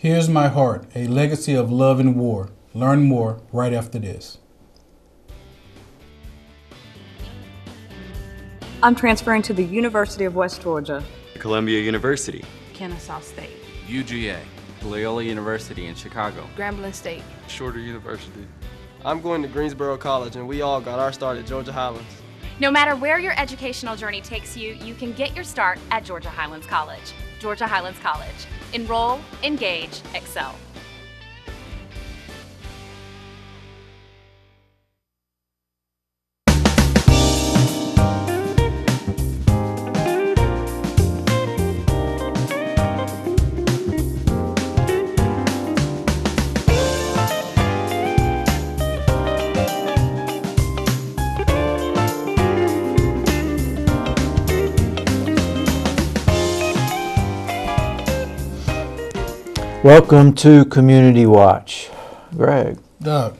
Here's My Heart, a legacy of love and war. Learn more right after this. I'm transferring to the University of West Georgia. Columbia University. Kennesaw State. UGA. Loyola University in Chicago. Grambling State. Shorter University. I'm going to Greensboro College, and we all got our start at Georgia Highlands. No matter where your educational journey takes you, you can get your start at Georgia Highlands College. Georgia Highlands College. Enroll, engage, excel. Welcome to Community Watch. Greg, Doug,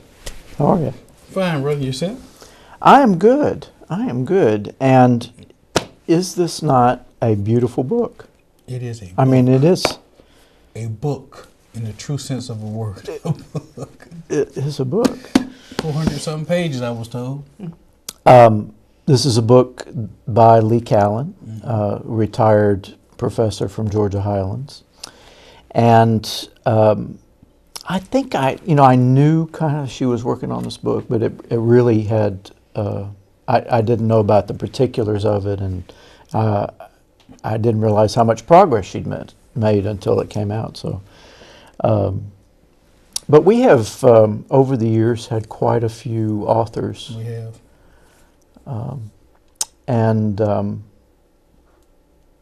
how are you? fine, brother. Yourself? I am good. I am good. And is this not a beautiful book? It is a book. I mean, it is. A book in the true sense of a word. A book. It is a book. 400-something pages, I was told. This is a book by Leigh Callan, retired professor from Georgia Highlands. And I think I knew kind of she was working on this book, but it really had, I didn't know about the particulars of it, and I didn't realize how much progress she'd made until it came out. So, but we have, over the years, had quite a few authors. We have.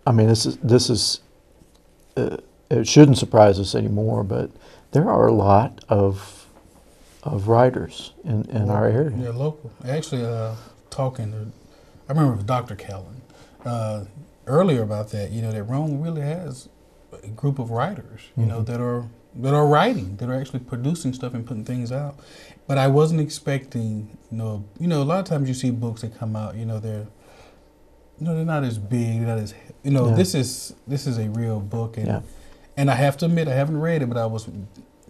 I mean, this is it shouldn't surprise us anymore, but there are a lot of writers in our area. Yeah, local. Actually, talking to, I remember with Dr. Callan earlier about that. That Rome really has a group of writers. That are writing, that are actually producing stuff and putting things out. But I wasn't expecting. A lot of times you see books that come out. They're not as big. They're not as. Yeah. This is a real book, and I have to admit I haven't read it, but I was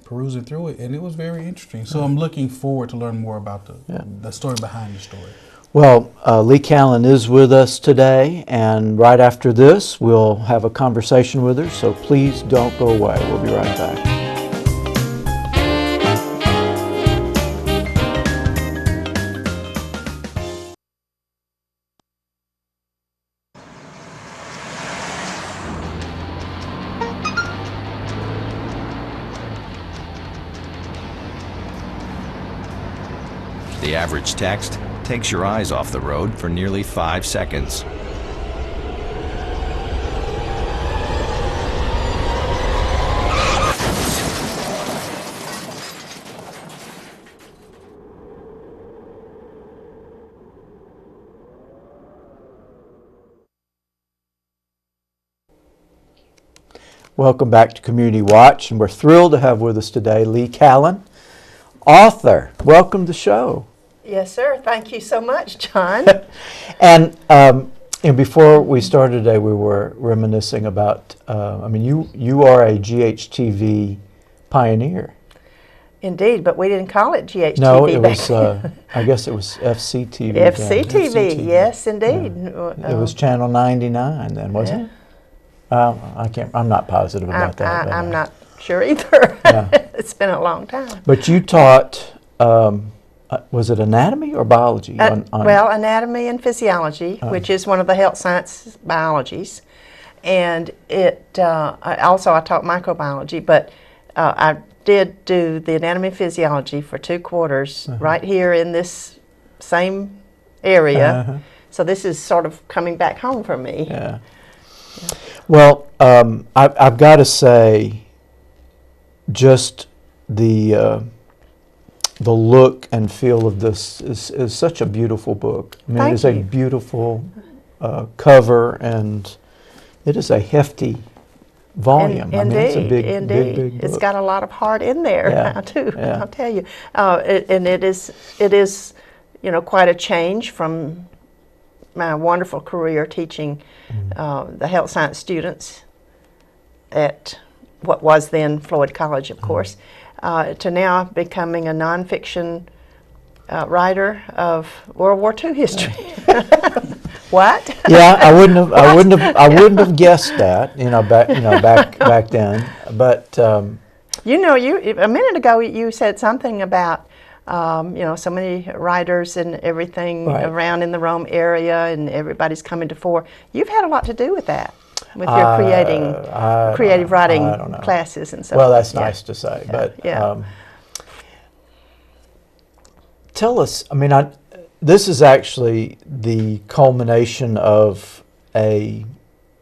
perusing through it, and it was very interesting. So I'm looking forward to learn more about the story behind the story. Well, Leigh Callan is with us today, and right after this, we'll have a conversation with her, so please don't go away. We'll be right back. The average text takes your eyes off the road for nearly 5 seconds. Welcome back to Community Watch, and we're thrilled to have with us today Leigh Callan, author. Welcome to the show. Yes, sir. Thank you so much, John. And before we started today, we were reminiscing about. You are a GHTV pioneer. Indeed, but we didn't call it GHTV. No, it was. I guess it was FCTV. FCTV. Yes, indeed. It was Channel 99 then, wasn't it? I can't. I'm not positive about that. I'm not sure either. Yeah. It's been a long time. But you taught. Was it anatomy or biology? Well, anatomy and physiology, which is one of the health science biologies, and I taught microbiology. But I did do the anatomy and physiology for 2 quarters right here in this same area. So this is sort of coming back home for me. Yeah. Well, I've got to say, just the look and feel of this is such a beautiful book. I mean, it is a beautiful cover, and it is a hefty volume. Indeed, it's a big book. It's got a lot of heart in there, too. Yeah. I'll tell you. It is, quite a change from my wonderful career teaching the health science students at what was then Floyd College, of course, to now becoming a nonfiction writer of World War II history. What? Yeah, I wouldn't have guessed that, back then. But you a minute ago you said something about so many writers and everything Right. around in the Rome area, and everybody's coming to fore. You've had a lot to do with that, with your creative writing I don't know. classes and so Well, forth. that's nice to say, Yeah. but Yeah. tell us. I mean, this is actually the culmination of a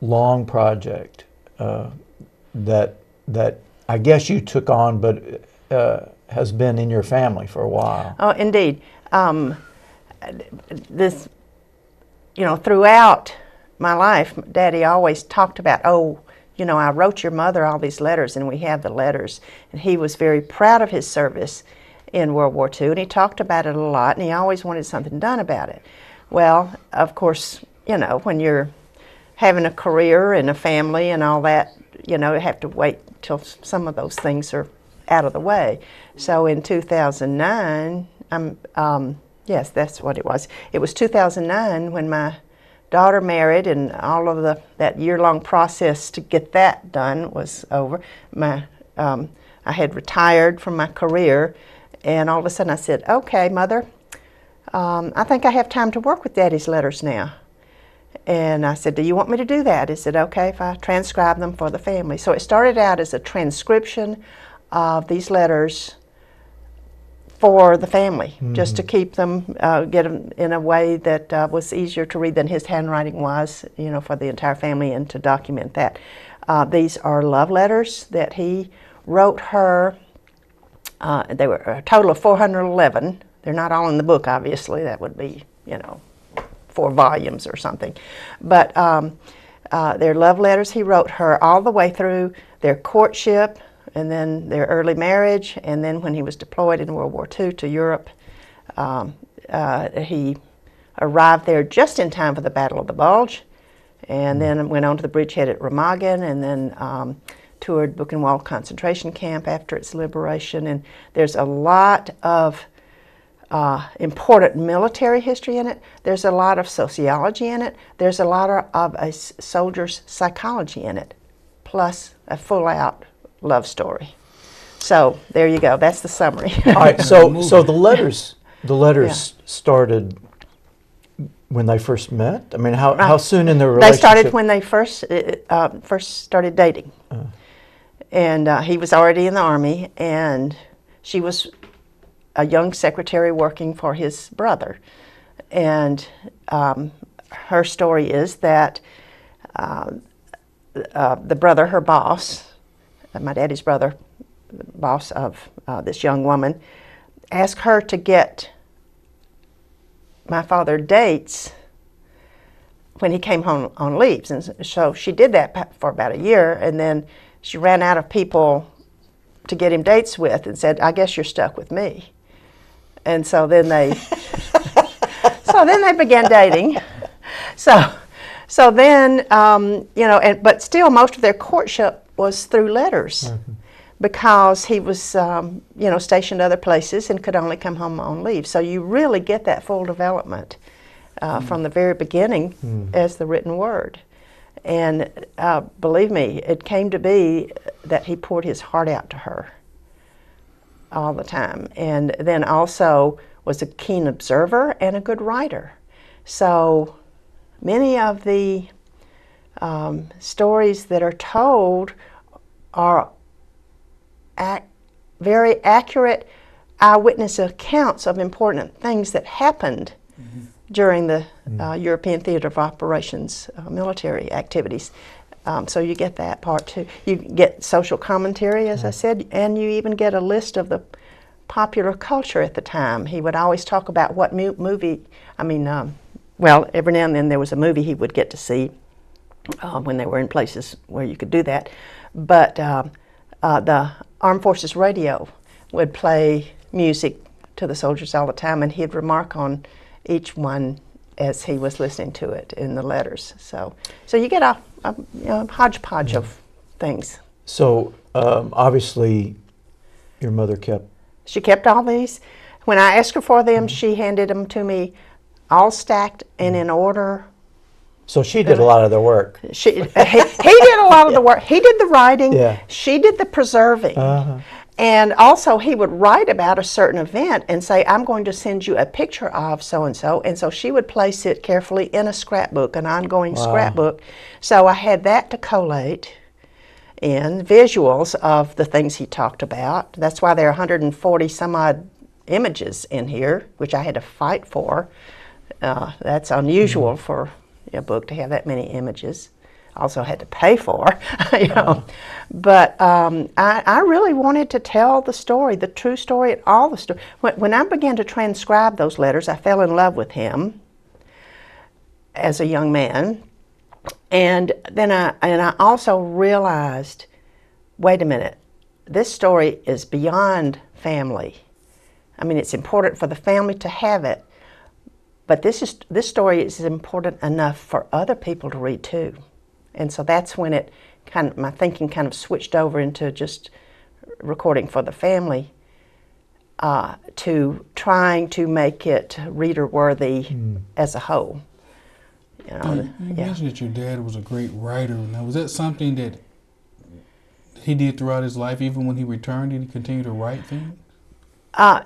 long project that I guess you took on, but has been in your family for a while. Oh, indeed. This, throughout my life, Daddy always talked about, I wrote your mother all these letters, and we have the letters. And he was very proud of his service in World War II, and he talked about it a lot, and he always wanted something done about it. Well, of course, when you're having a career and a family and all that, you have to wait till some of those things are out of the way. So in 2009, yes, that's what it was. It was 2009 when my daughter married, and all of that year-long process to get that done was over. I had retired from my career, and all of a sudden I said, "Okay, Mother, I think I have time to work with Daddy's letters now." And I said, "Do you want me to do that?" He said, "Okay, if I transcribe them for the family." So it started out as a transcription of these letters for the family, just to keep them, get them in a way that was easier to read than his handwriting was, for the entire family, and to document that. These are love letters that he wrote her. They were a total of 411. They're not all in the book, obviously. That would be, 4 volumes or something. But they're love letters he wrote her all the way through their courtship, and then their early marriage, and then when he was deployed in World War II to Europe. He arrived there just in time for the Battle of the Bulge, and then went on to the bridgehead at Remagen, and then toured Buchenwald concentration camp after its liberation. And there's a lot of important military history in it. There's a lot of sociology in it. There's a lot of a soldier's psychology in it, plus a full-out love story. So there you go. That's the summary. All right. So the letters started when they first met. I mean, how soon in their relationship? They started when they first started dating, and he was already in the Army, and she was a young secretary working for his brother. And her story is that the brother, her boss, my daddy's brother, the boss of this young woman, asked her to get my father dates when he came home on leaves. And so she did that for about a year, and then she ran out of people to get him dates with and said, "I guess you're stuck with me." And so then they began dating. So then, but still most of their courtship was through letters, because he was, stationed other places and could only come home on leave. So you really get that full development from the very beginning as the written word. And believe me, it came to be that he poured his heart out to her all the time. And then also was a keen observer and a good writer. So many of the stories that are told are very accurate eyewitness accounts of important things that happened during the European Theater of Operations military activities. So you get that part too. You get social commentary, as I said, and you even get a list of the popular culture at the time. He would always talk about what movie, every now and then there was a movie he would get to see when they were in places where you could do that. But the Armed Forces Radio would play music to the soldiers all the time, and he'd remark on each one as he was listening to it in the letters. So you get a hodgepodge of things. So Obviously, your mother kept. She kept all these. When I asked her for them, she handed them to me all stacked and in order. So she did a lot of the work. He did a lot of the work. He did the writing. Yeah. She did the preserving. And also he would write about a certain event and say, I'm going to send you a picture of so-and-so. And so she would place it carefully in a scrapbook, an ongoing scrapbook. So I had that to collate in visuals of the things he talked about. That's why there are 140 some odd images in here, which I had to fight for. That's unusual for a book to have that many images. Also had to pay for, you know. But I really wanted to tell the story, the true story, and all the story. When I began to transcribe those letters, I fell in love with him as a young man. And then I also realized, wait a minute, this story is beyond family. I mean, it's important for the family to have it, but this story is important enough for other people to read too. And so that's when my thinking kind of switched over into just recording for the family, to trying to make it reader worthy as a whole. You know, you mentioned that your dad was a great writer. Now, was that something that he did throughout his life? Even when he returned, did he continue to write things?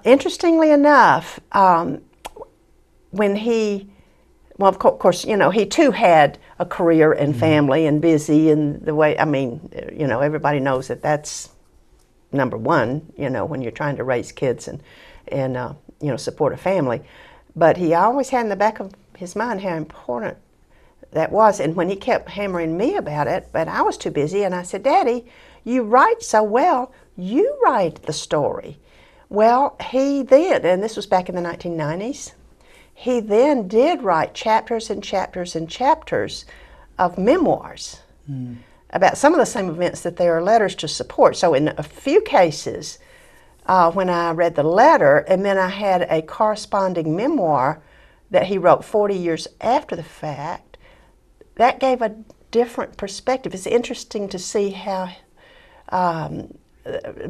Interestingly enough, when well, of course, you know, he too had a career and family and busy, and the way, I mean, you know, everybody knows that that's number one, you know, when you're trying to raise kids and you know, support a family. But he always had in the back of his mind how important that was. And when he kept hammering me about it, but I was too busy, and I said, Daddy, you write so well, you write the story. Well, he then, and this was back in the 1990s, he then did write chapters and chapters and chapters of memoirs about some of the same events that there are letters to support. So in a few cases, when I read the letter, and then I had a corresponding memoir that he wrote 40 years after the fact, that gave a different perspective. It's interesting to see how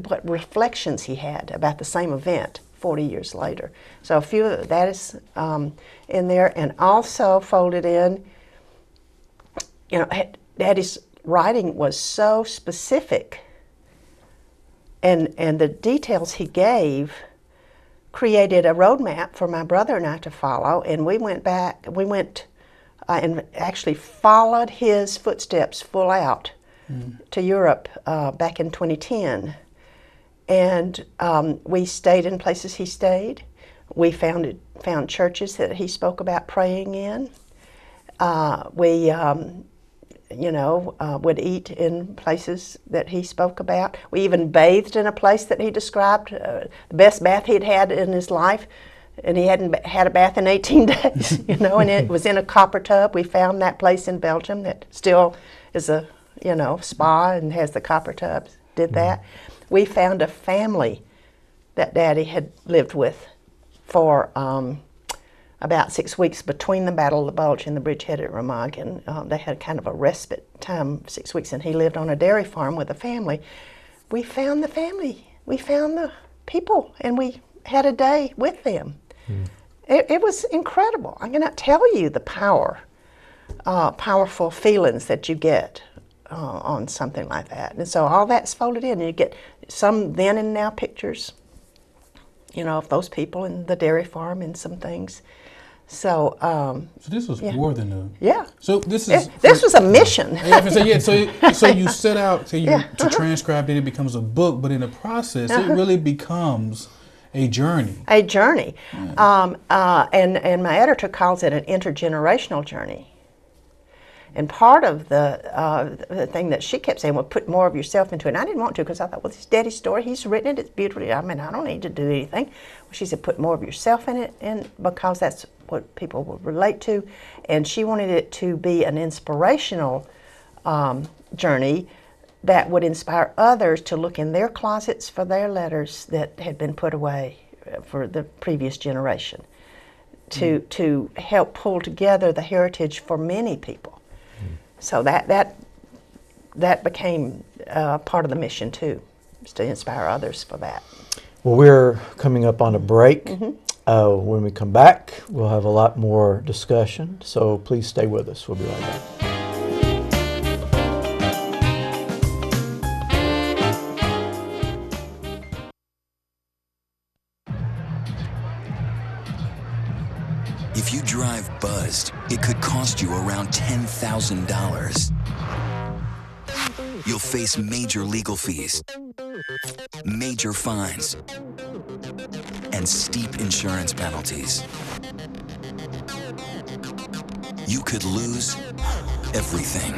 what reflections he had about the same event 40 years later. So a few of that is in there, and also folded in, you know, Daddy's writing was so specific, and the details he gave created a roadmap for my brother and I to follow, and we went and actually followed his footsteps full out to Europe back in 2010. And we stayed in places he stayed. We found churches that he spoke about praying in. We you know, would eat in places that he spoke about. We even bathed in a place that he described, the best bath he'd had in his life, and he hadn't had a bath in 18 days, you know, and it was in a copper tub. We found that place in Belgium that still is a, you know, spa and has the copper tubs. Did that. We found a family that Daddy had lived with for about 6 weeks between the Battle of the Bulge and the bridgehead at Remagen. They had kind of a respite time, 6 weeks, and he lived on a dairy farm with a family. We found the family. We found the people, and we had a day with them. It was incredible. I cannot tell you the powerful feelings that you get on something like that. And so all that's folded in, and you get some then and now pictures, you know, of those people in the dairy farm and some things. So, so this was more than a So this was a mission. So you set out to transcribe it. It becomes a book, but in the process, it really becomes a journey. A journey, and my editor calls it an intergenerational journey. And part of the thing that she kept saying, well, put more of yourself into it. And I didn't want to, because I thought, well, it's Daddy's story. He's written it. It's beautiful. I mean, I don't need to do anything. Well, she said, put more of yourself in it, and because that's what people will relate to. And she wanted it to be an inspirational journey that would inspire others to look in their closets for their letters that had been put away for the previous generation, to help pull together the heritage for many people. So that became part of the mission too, is to inspire others for that. Well, we're coming up on a break. When we come back, we'll have a lot more discussion, so please stay with us. We'll be right back. If you drive buzzed, it could cost you around $10,000. You'll face major legal fees, major fines, and steep insurance penalties. You could lose everything.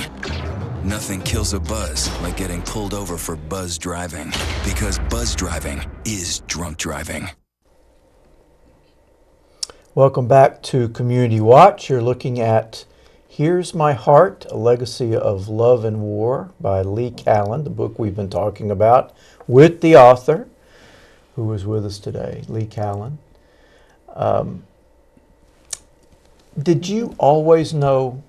Nothing kills a buzz like getting pulled over for buzz driving, because buzz driving is drunk driving. Welcome back to Community Watch. You're looking at Here's My Heart, A Legacy of Love and War by Leigh Callan, the book we've been talking about with the author who is with us today, Leigh Callan. Did you always know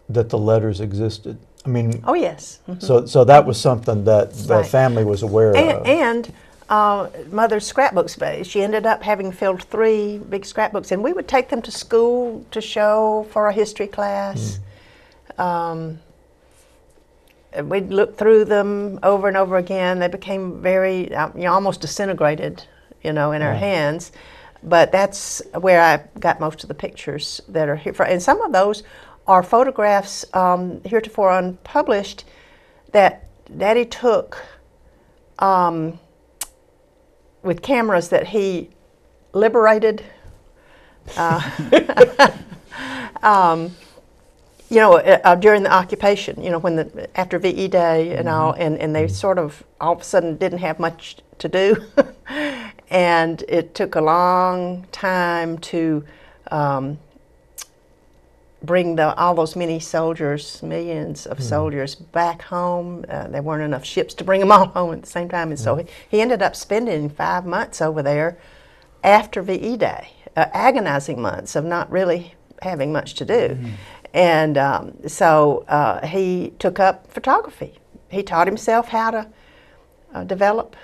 that the letters existed? I mean, Oh yes. so that was something that the Right. family was aware of. And Mother's scrapbooks, she ended up having filled 3 big scrapbooks, and we would take them to school to show for a history class. We'd look through them over and over again. They became very, almost disintegrated, in our hands. But that's where I got most of the pictures that are here. And some of those are photographs, heretofore unpublished, that Daddy took with cameras that he liberated. During the occupation, when after VE Day and all, and they sort of all of a sudden didn't have much to do, and it took a long time to bring all those many soldiers, millions of soldiers, back home. There weren't enough ships to bring them all home at the same time, and so he ended up spending 5 months over there after VE Day, agonizing months of not really having much to do. And so he took up photography. He taught himself how to develop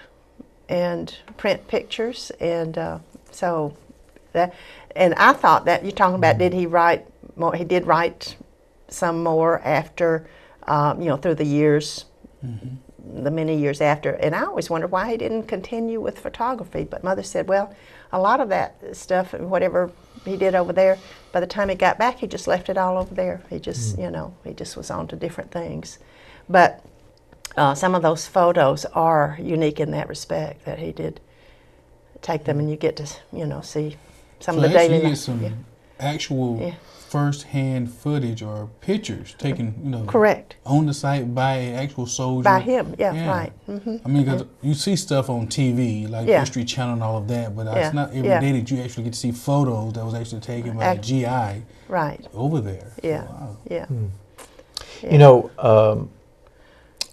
and print pictures, and so that. And I thought that you're talking about, did he write more? He did write some more after, through the years, the many years after. And I always wondered why he didn't continue with photography. But Mother said, well, a lot of that stuff, whatever he did over there, by the time he got back, he just left it all over there. He just, he just was on to different things. But some of those photos are unique in that respect, that he did take them, and you get to, see some of the daily life. Some actual first-hand footage or pictures taken, Correct. on the site by an actual soldier. By him, right. I mean, because you see stuff on TV, like History Channel and all of that, but it's not every day that you actually get to see photos that was actually taken by a GI over there. Yeah, Wow. yeah.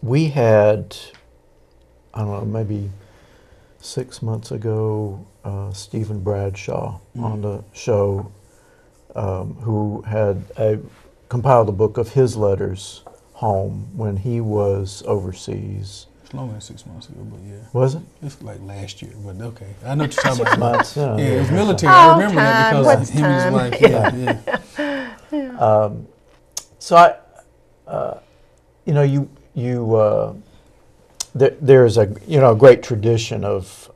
We had, I don't know, maybe 6 months ago, Stephen Bradshaw on the show, who had compiled a book of his letters home when he was overseas. It's longer than 6 months ago, but yeah. Was it? It's like last year, but okay. I know what you're talking about. 6 months, Yeah, it was military. I remember that because him and his wife. So there's a great tradition of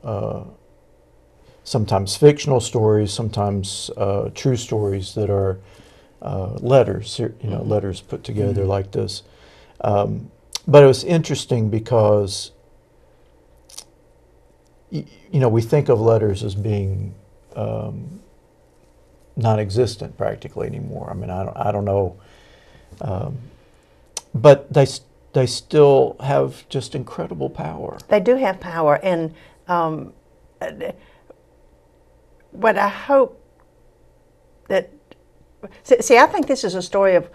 sometimes fictional stories, sometimes true stories that are letters, letters put together like this. But it was interesting because we think of letters as being non-existent practically anymore. I mean, I don't know, but they still have just incredible power. They do have power, and what I hope that, I think this is a story of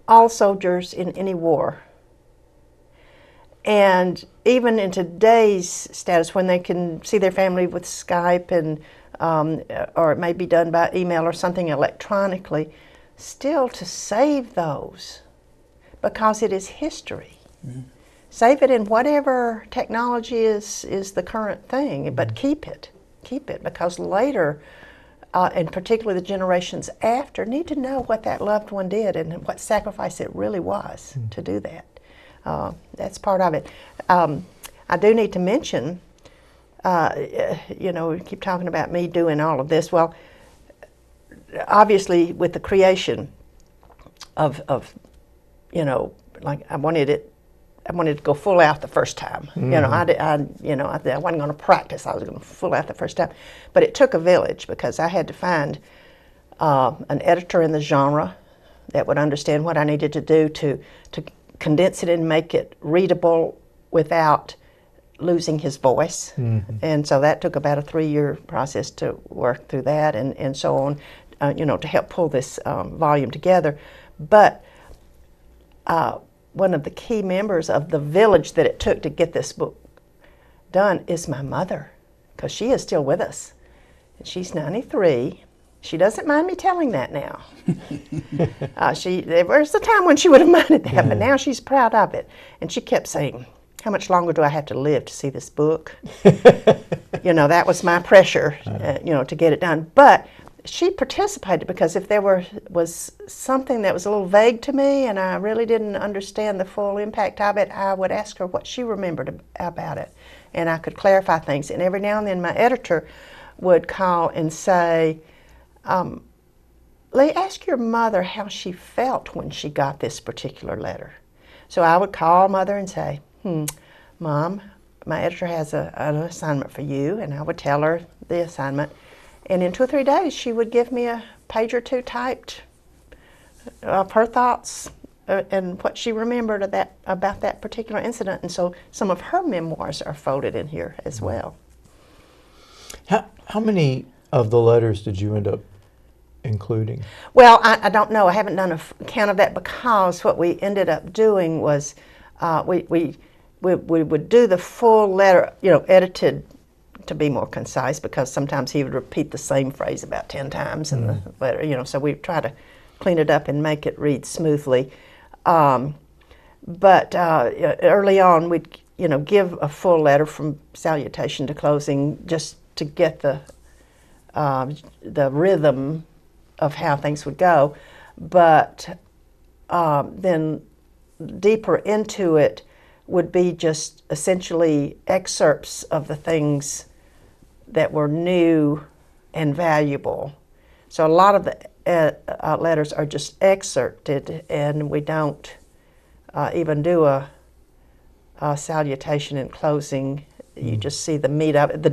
all soldiers in any war. And even in today's status, when they can see their family with Skype, and or it may be done by email or something electronically, still to save those, because it is history. save it in whatever technology is the current thing, but keep it, because later, and particularly the generations after, need to know what that loved one did and what sacrifice it really was to do that. That's part of it. I do need to mention, we keep talking about me doing all of this. Well, obviously with the creation of like I wanted to go full out the first time. I wasn't going to practice. I was going to full out the first time. But it took a village, because I had to find an editor in the genre that would understand what I needed to do to condense it and make it readable without losing his voice. And so that took about a 3-year process to work through that and so on, to help pull this volume together. But one of the key members of the village that it took to get this book done is my mother, because she is still with us. And she's 93. She doesn't mind me telling that now. There was a time when she would have minded that, but now she's proud of it. And she kept saying, how much longer do I have to live to see this book? That was my pressure, to get it done. But she participated, because if there was something that was a little vague to me and I really didn't understand the full impact of it, I would ask her what she remembered about it, and I could clarify things. And every now and then my editor would call and say, Leigh, ask your mother how she felt when she got this particular letter. So I would call Mother and say, Mom, my editor has an assignment for you, and I would tell her the assignment. And in 2 or 3 days, she would give me a page or two typed of her thoughts and what she remembered about that particular incident. And so some of her memoirs are folded in here as well. How many of the letters did you end up including? Well, I don't know. I haven't done a count of that, because what we ended up doing was we would do the full letter, edited to be more concise, because sometimes he would repeat the same phrase about 10 times in the letter, so we try to clean it up and make it read smoothly. But early on, we'd give a full letter from salutation to closing, just to get the rhythm of how things would go. But then deeper into it would be just essentially excerpts of the things that were new and valuable. So a lot of the letters are just excerpted, and we don't even do a salutation and closing. You just see the meat of it. The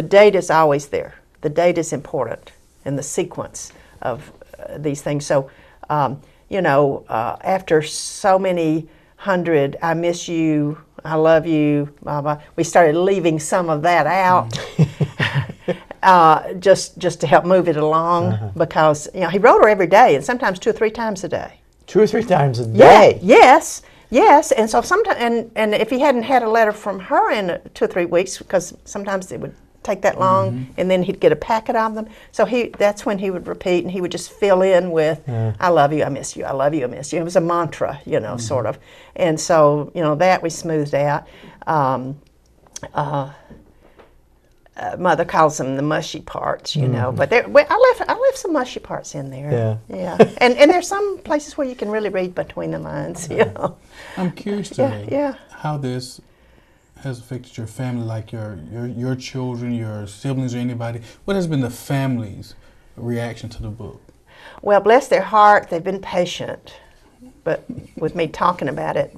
date is always there. The date is important in the sequence of these things. So, after so many hundred, I miss you, I love you, blah, blah, we started leaving some of that out just to help move it along, because he wrote her every day, and sometimes 2 or 3 times a day. 2 or 3 times a day? Yeah, yes, and so sometimes, and if he hadn't had a letter from her in 2 or 3 weeks, because sometimes it would take that long, and then he'd get a packet of them. So that's when he would repeat, and he would just fill in with, I love you, I miss you, I love you, I miss you. It was a mantra, sort of. And so, that we smoothed out. Mother calls them the mushy parts, but I left some mushy parts in there. Yeah. And there's some places where you can really read between the lines, I'm curious to know how this has affected your family, like your children, your siblings, or anybody. What has been the family's reaction to the book? Well, bless their heart, they've been patient, but with me talking about it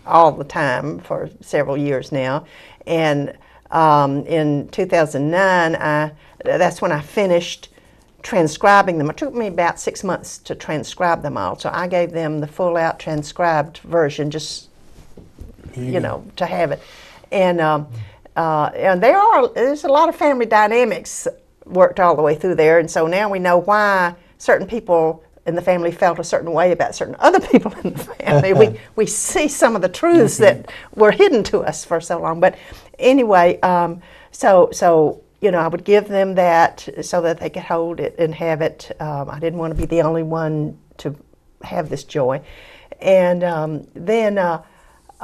all the time for several years now. And in 2009, that's when I finished transcribing them. It took me about 6 months to transcribe them all, so I gave them the full-out transcribed version, just to have it. And there's a lot of family dynamics worked all the way through there, and so now we know why certain people in the family felt a certain way about certain other people in the family. we see some of the truths that were hidden to us for so long. But anyway, so I would give them that so that they could hold it and have it. I didn't want to be the only one to have this joy. And then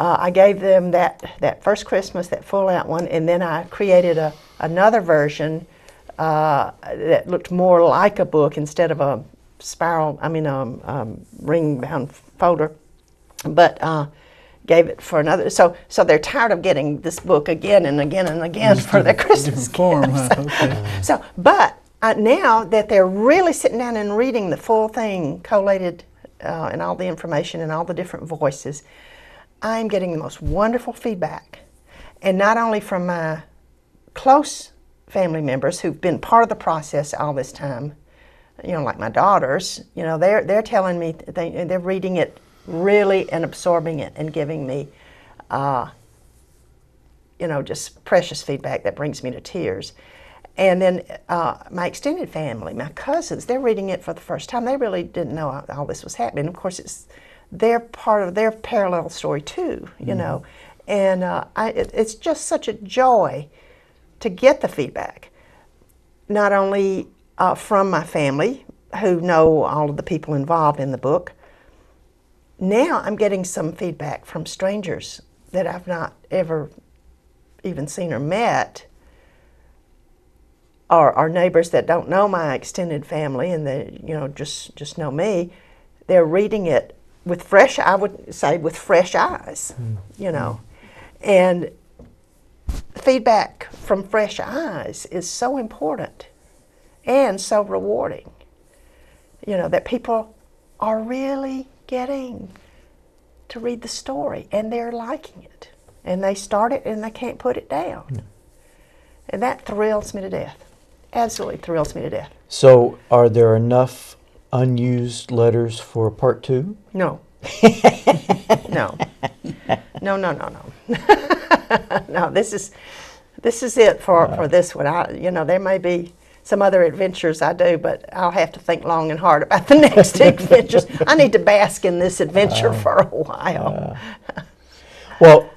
I gave them that first Christmas, that full out one, and then I created another version that looked more like a book instead of a spiral, ring-bound folder, but gave it for another. So they're tired of getting this book again and again and again for their Christmas form, gifts. huh? Okay. But now that they're really sitting down and reading the full thing, collated and all the information and all the different voices, I'm getting the most wonderful feedback. And not only from my close family members who've been part of the process all this time, like my daughters, they're telling me they're reading it really and absorbing it and giving me, just precious feedback that brings me to tears. And then my extended family, my cousins, they're reading it for the first time. They really didn't know all this was happening. Of course, it's their part of their parallel story too, And it's just such a joy to get the feedback, not only from my family, who know all of the people involved in the book. Now I'm getting some feedback from strangers that I've not ever even seen or met, or neighbors that don't know my extended family and they, just know me. They're reading it with fresh, I would say, with fresh eyes, And feedback from fresh eyes is so important and so rewarding, that people are really getting to read the story and they're liking it. And they start it and they can't put it down. Mm. And that thrills me to death. Absolutely thrills me to death. So are there enough unused letters for part 2? No. No. No. No, this is it for this one. There may be some other adventures I do, but I'll have to think long and hard about the next adventures. I need to bask in this adventure for a while. Well,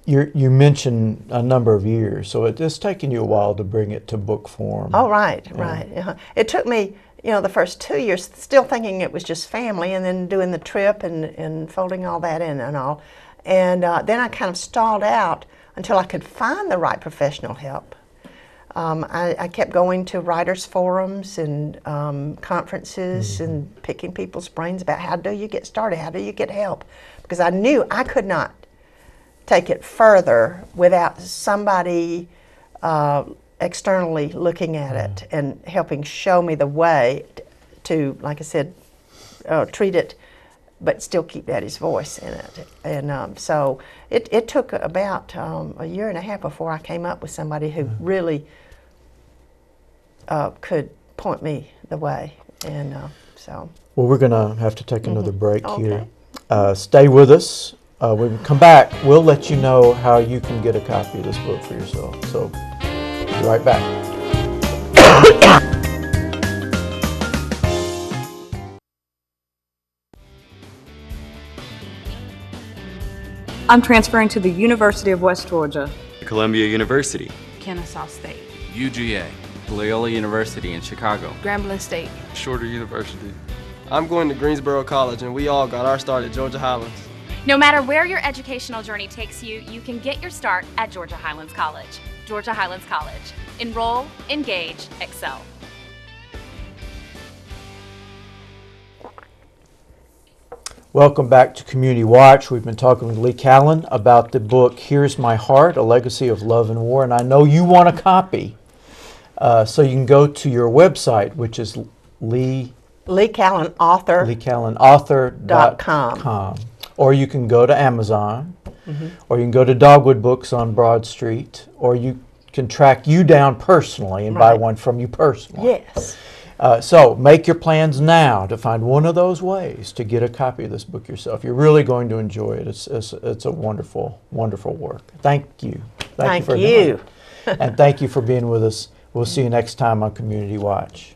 you mentioned a number of years, so it's taken you a while to bring it to book form. Oh, right. Uh-huh. It took me, the first 2 years still thinking it was just family, and then doing the trip and folding all that in and all. And then I kind of stalled out until I could find the right professional help. I kept going to writers' forums and conferences and picking people's brains about how do you get started, how do you get help, because I knew I could not take it further without somebody externally looking at it and helping show me the way to, like I said, treat it, but still keep Daddy's voice in it. And so it took about a year and a half before I came up with somebody who really could point me the way. And so. Well, we're going to have to take another break here. Stay with us. When we come back, we'll let you know how you can get a copy of this book for yourself. So, be right back. I'm transferring to the University of West Georgia. Columbia University. Kennesaw State. UGA. Loyola University in Chicago. Grambling State. Shorter University. I'm going to Greensboro College, and we all got our start at Georgia Highlands. No matter where your educational journey takes you, you can get your start at Georgia Highlands College. Georgia Highlands College. Enroll, engage, excel. Welcome back to Community Watch. We've been talking with Leigh Callan about the book Here's My Heart, A Legacy of Love and War, and I know you want a copy. So you can go to your website, which is LeighCallanAuthor.com. Or you can go to Amazon, or you can go to Dogwood Books on Broad Street, or you can track you down personally and buy one from you personally. Yes. So make your plans now to find one of those ways to get a copy of this book yourself. You're really going to enjoy it. It's a wonderful, wonderful work. Thank you. Thank you. you. And thank you for being with us. We'll see you next time on Community Watch.